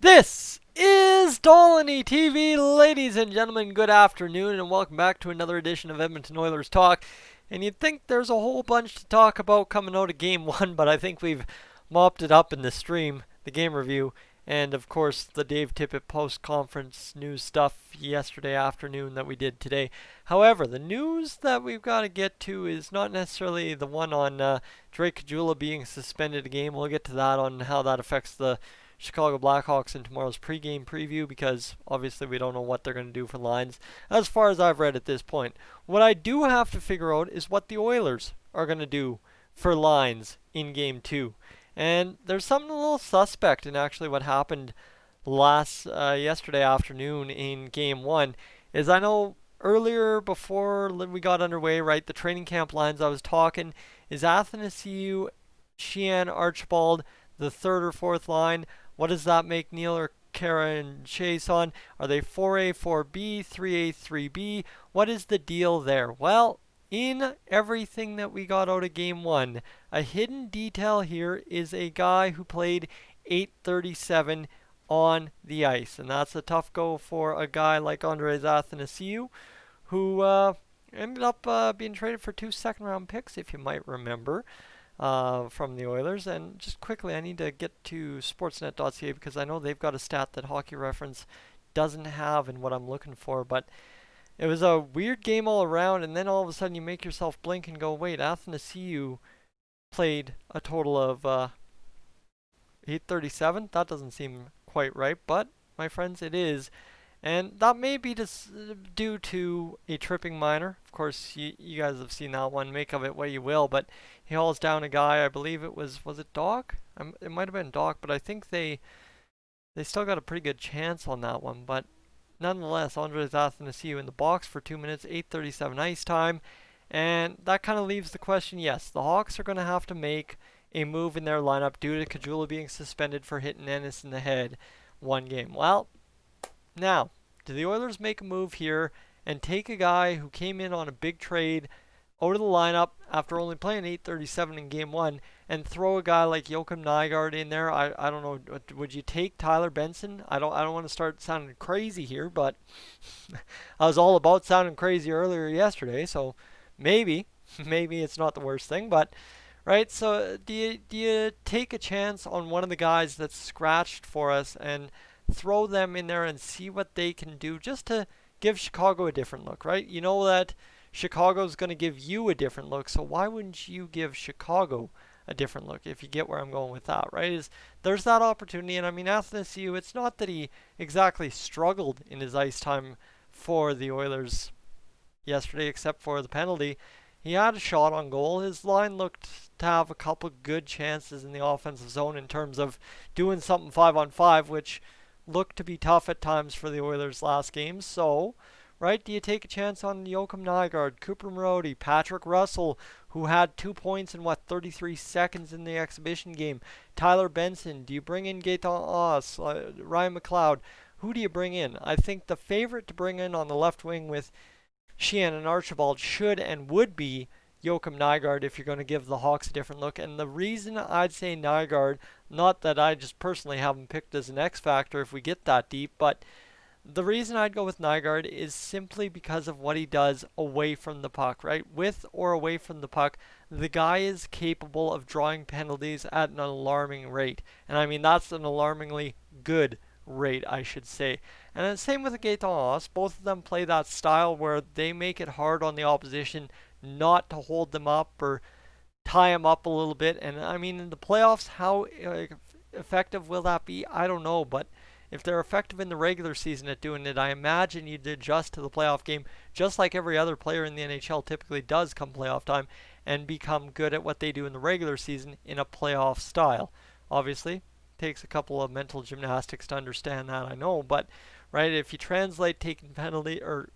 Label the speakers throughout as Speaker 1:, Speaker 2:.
Speaker 1: This is Dolany TV, ladies and gentlemen. Good afternoon, and welcome back to another edition of Edmonton Oilers Talk. And you'd think there's a whole bunch to talk about coming out of Game 1, but I think we've mopped it up in the stream, the game review, and of course the Dave Tippett post-conference news stuff yesterday afternoon that we did today. However, the news that we've got to get to is not necessarily the one on Drake Caggiula being suspended a game. We'll get to that on how that affects the Chicago Blackhawks in tomorrow's pregame preview, because obviously we don't know what they're going to do for lines as far as I've read at this point. What I do have to figure out is what the Oilers are going to do for lines in Game 2. And there's something a little suspect in actually what happened yesterday afternoon in Game 1. Is I know earlier before we got underway, right, the training camp lines I was talking is Athanasiou, Sheehan, Archibald, the third or fourth line. What does that make Neil or Kara and Chase on? Are they 4A, 4B, 3A, 3B? What is the deal there? Well, in everything that we got out of Game 1, a hidden detail here is a guy who played 837 on the ice. And that's a tough go for a guy like Andreas Athanasiou, who ended up being traded for 2 second-round picks, if you might remember. From the Oilers. And just quickly, I need to get to sportsnet.ca because I know they've got a stat that Hockey Reference doesn't have in what I'm looking for. But it was a weird game all around, and then all of a sudden you make yourself blink and go, wait, Athanasiou played a total of 837? That doesn't seem quite right, but my friends, it is. And that may be due to a tripping minor. Of course, you guys have seen that one. Make of it what you will. But he hauls down a guy. I believe it was it Doc? It might have been Doc, but I think they still got a pretty good chance on that one. But nonetheless, Andreas Athanasiou in the box for 2 minutes, 8:37 ice time. And that kind of leaves the question, yes, the Hawks are going to have to make a move in their lineup due to Caggiula being suspended for hitting Ennis in the head one game. Well, now, do the Oilers make a move here and take a guy who came in on a big trade out of the lineup after only playing 837 in Game 1 and throw a guy like Joakim Nygard in there? I don't know. Would you take Tyler Benson? I don't want to start sounding crazy here, but I was all about sounding crazy earlier yesterday, so maybe it's not the worst thing, but right, so do you take a chance on one of the guys that's scratched for us and throw them in there and see what they can do just to give Chicago a different look, right? You know that Chicago's going to give you a different look, so why wouldn't you give Chicago a different look, if you get where I'm going with that, right? There's that opportunity, and I mean, Athanasiou, it's not that he exactly struggled in his ice time for the Oilers yesterday, except for the penalty. He had a shot on goal. His line looked to have a couple good chances in the offensive zone in terms of doing something 5-on-5, which looked to be tough at times for the Oilers last game. So, right, do you take a chance on Joakim Nygard, Cooper Marody, Patrick Russell, who had 2 points in 33 seconds in the exhibition game, Tyler Benson? Do you bring in Gaetan Oss, Ryan McLeod? Who do you bring in? I think the favorite to bring in on the left wing with Sheehan and Archibald should and would be Joakim Nygard if you're going to give the Hawks a different look. And the reason I'd say Nygard, not that I just personally have him picked as an X factor if we get that deep, but the reason I'd go with Nygard is simply because of what he does away from the puck, right? With or away from the puck, the guy is capable of drawing penalties at an alarming rate. And I mean, that's an alarmingly good rate, I should say. And then same with Gaetan Oss. Both of them play that style where they make it hard on the opposition not to hold them up or tie them up a little bit. And I mean, in the playoffs, how effective will that be? I don't know. But if they're effective in the regular season at doing it, I imagine you'd adjust to the playoff game just like every other player in the NHL typically does come playoff time and become good at what they do in the regular season in a playoff style. Obviously, takes a couple of mental gymnastics to understand that, I know, but right, if you translate taking penalty or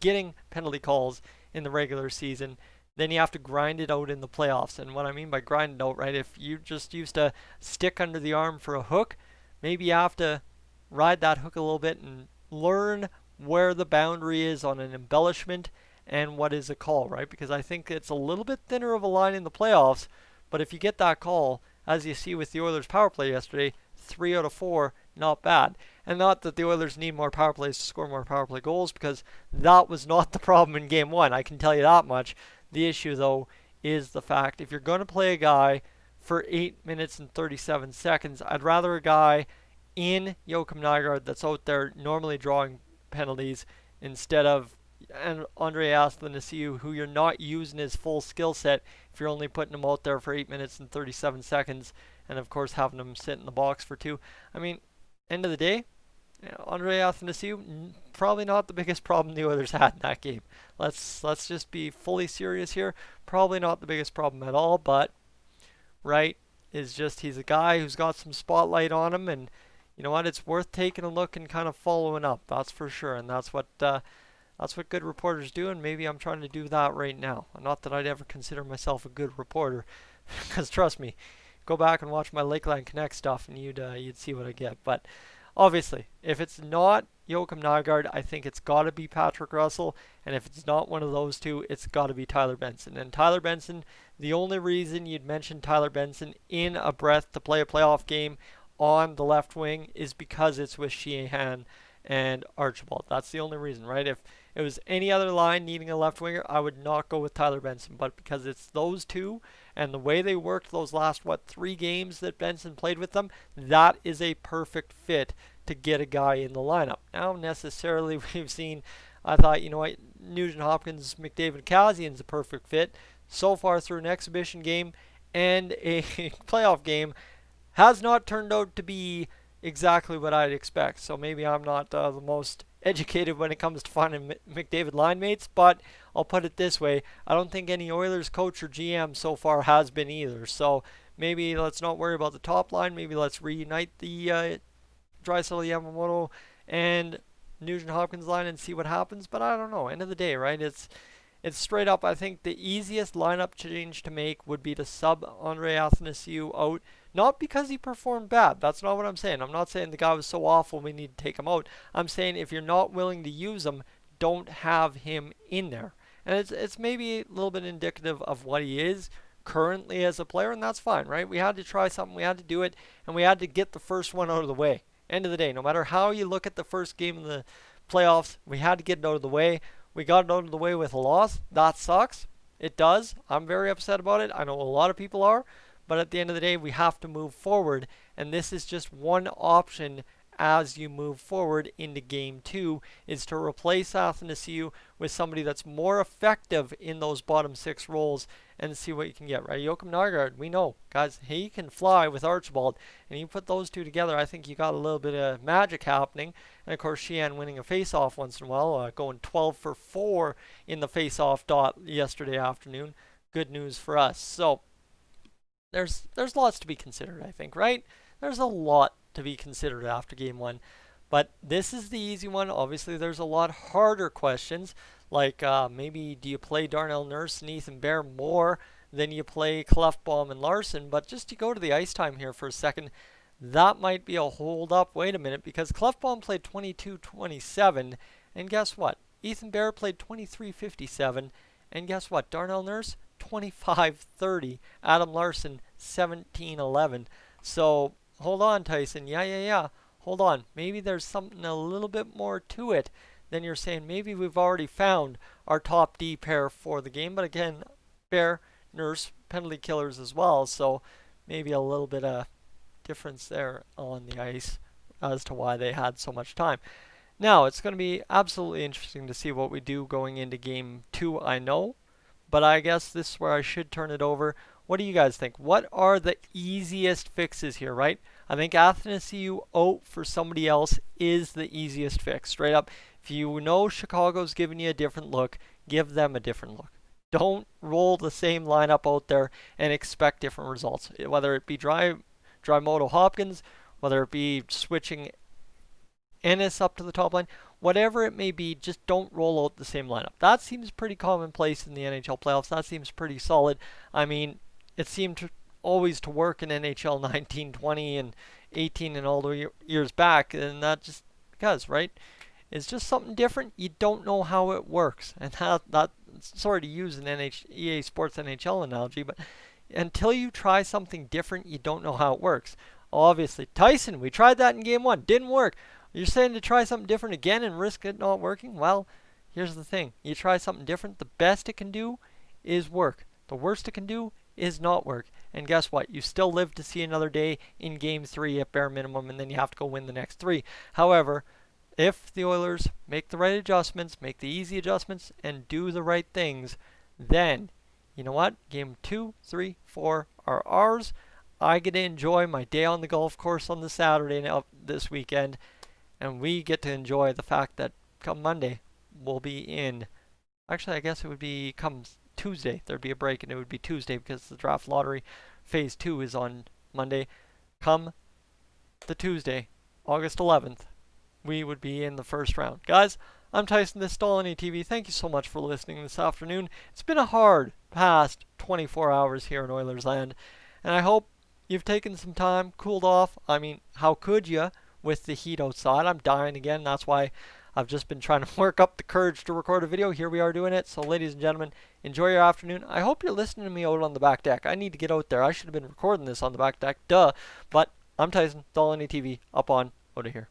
Speaker 1: getting penalty calls in the regular season, then you have to grind it out in the playoffs. And what I mean by grind it out, right, if you just used a stick under the arm for a hook, maybe you have to ride that hook a little bit and learn where the boundary is on an embellishment and what is a call, right? Because I think it's a little bit thinner of a line in the playoffs, but if you get that call, as you see with the Oilers power play yesterday, 3 out of 4, not bad. And not that the Oilers need more power plays to score more power play goals, because that was not the problem in game one. I can tell you that much. The issue, though, is the fact if you're going to play a guy for 8 minutes and 37 seconds, I'd rather a guy in Joakim Nygard that's out there normally drawing penalties instead of Andreas Athanasiou, who you're not using his full skill set if you're only putting him out there for 8 minutes and 37 seconds, and of course having him sit in the box for 2. I mean, end of the day, Andreas Athanasiou, probably not the biggest problem the Oilers had in that game. Let's just be fully serious here. Probably not the biggest problem at all, but right is just he's a guy who's got some spotlight on him, and you know what? It's worth taking a look and kind of following up. That's for sure, and that's what good reporters do. And maybe I'm trying to do that right now. Not that I'd ever consider myself a good reporter, because trust me, go back and watch my Lakeland Connect stuff, and you'd see what I get. But obviously, if it's not Joakim Nygard, I think it's got to be Patrick Russell, and if it's not one of those two, it's got to be Tyler Benson. And Tyler Benson, the only reason you'd mention Tyler Benson in a breath to play a playoff game on the left wing is because it's with Sheehan and Archibald. That's the only reason, right? If it was any other line needing a left winger, I would not go with Tyler Benson. But because it's those two and the way they worked those last, 3 games that Benson played with them, that is a perfect fit to get a guy in the lineup. Now, necessarily, we've seen, I thought, you know what, Nugent Hopkins, McDavid, Kassian's a perfect fit. So far through an exhibition game and a playoff game, has not turned out to be exactly what I'd expect. So maybe I'm not the most educated when it comes to finding McDavid line mates, but I'll put it this way. I don't think any Oilers coach or GM so far has been either. So maybe let's not worry about the top line. Maybe let's reunite the Draisaitl, Yamamoto, and Nugent Hopkins line and see what happens. But I don't know. End of the day, right? It's straight up. I think the easiest lineup change to make would be to sub Andreas Athanasiou out. Not because he performed bad. That's not what I'm saying. I'm not saying the guy was so awful we need to take him out. I'm saying if you're not willing to use him, don't have him in there. And it's maybe a little bit indicative of what he is currently as a player, and that's fine, right? We had to try something. We had to do it, and we had to get the first one out of the way. End of the day, no matter how you look at the first game of the playoffs, we had to get it out of the way. We got it out of the way with a loss. That sucks. It does. I'm very upset about it. I know a lot of people are. But at the end of the day, we have to move forward. And this is just one option as you move forward into game 2, is to replace Athanasiou with somebody that's more effective in those bottom 6 roles and see what you can get, right? Joakim Nygard, we know, guys, he can fly with Archibald. And you put those two together, I think you got a little bit of magic happening. And of course, Sheehan winning a face-off once in a while, going 12 for 4 in the face-off dot yesterday afternoon. Good news for us. So there's lots to be considered, I think, right? There's a lot to be considered after game 1. But this is the easy one. Obviously, there's a lot harder questions, like maybe do you play Darnell Nurse and Ethan Bear more than you play Klefbom and Larson? But just to go to the ice time here for a second, that might be a hold up. Wait a minute, because Klefbom played 22-27, and guess what? Ethan Bear played 23-57, and guess what? Darnell Nurse, 25-30. Adam Larson, 17-11. So hold on, Tyson. Yeah. Hold on. Maybe there's something a little bit more to it than you're saying. Maybe we've already found our top D pair for the game. But again, Bear, Nurse, penalty killers as well. So maybe a little bit of difference there on the ice as to why they had so much time. Now, it's going to be absolutely interesting to see what we do going into game 2, I know. But I guess this is where I should turn it over. What do you guys think? What are the easiest fixes here, right? I think Athanasiou out for somebody else is the easiest fix. Straight up, if you know Chicago's giving you a different look, give them a different look. Don't roll the same lineup out there and expect different results. Whether it be Draisaitl Hopkins, whether it be switching Ennis up to the top line, whatever it may be, just don't roll out the same lineup. That seems pretty commonplace in the NHL playoffs. That seems pretty solid. I mean, it seemed always to work in NHL 19, 20, and 18 and all the years back, and that just because, right? It's just something different. You don't know how it works. And that sorry to use an EA Sports NHL analogy, but until you try something different, you don't know how it works. obviously. Tyson, we tried that in game 1. Didn't work. You're saying to try something different again and risk it not working? Well, here's the thing. You try something different, the best it can do is work. The worst it can do is not work. And guess what? You still live to see another day in game 3 at bare minimum, and then you have to go win the next 3. However, if the Oilers make the right adjustments, make the easy adjustments, and do the right things, then, you know what? Game 2, 3, 4 are ours. I get to enjoy my day on the golf course on the Saturday now this weekend, and we get to enjoy the fact that come Monday, we'll be in. Actually, I guess it would be come Tuesday. There'd be a break, and it would be Tuesday because the draft lottery phase 2 is on Monday. Come the Tuesday, August 11th, we would be in the first round. Guys, I'm Tyson, this is Stolany TV. Thank you so much for listening this afternoon. It's been a hard past 24 hours here in Oilers land, and I hope you've taken some time, cooled off. I mean, how could you with the heat outside? I'm dying again. That's why I've just been trying to work up the courage to record a video. Here we are doing it. So ladies and gentlemen, enjoy your afternoon. I hope you're listening to me out on the back deck. I need to get out there. I should have been recording this on the back deck. Duh. But I'm Tyson, Stolany TV, up on out of here.